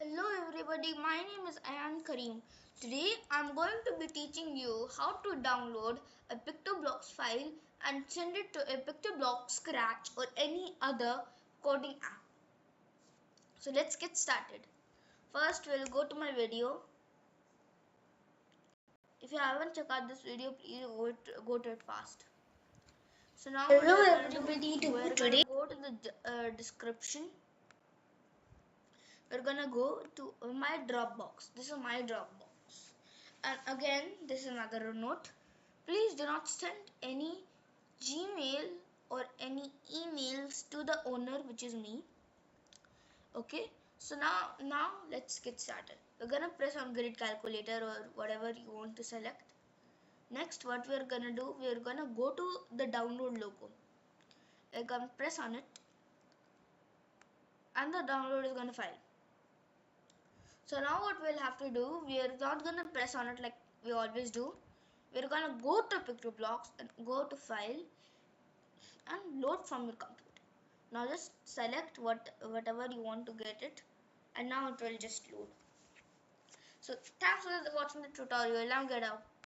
Hello everybody, my name is Ayan Kareem. Today I'm going to be teaching you how to download a Pictoblox file and send it to a Pictoblox Scratch or any other coding app. So let's get started. First we'll go to my video. If you haven't checked out this video, please go to it fast. So now Hello everybody, we're today go to the description. We're gonna go to my Dropbox. This is my Dropbox. And again, this is another note. Please do not send any Gmail or any emails to the owner, which is me. Okay. So now let's get started. We're gonna press on grid calculator or whatever you want to select. Next, what we're gonna do, we're gonna go to the download logo. We're gonna press on it, and the download is gonna file. So now what we'll have to do, we are not gonna press on it like we always do. We're gonna go to Pictoblox and go to file and load from your computer. Now just select whatever you want to get it, and now it will just load. So thanks for watching the tutorial. Now get out.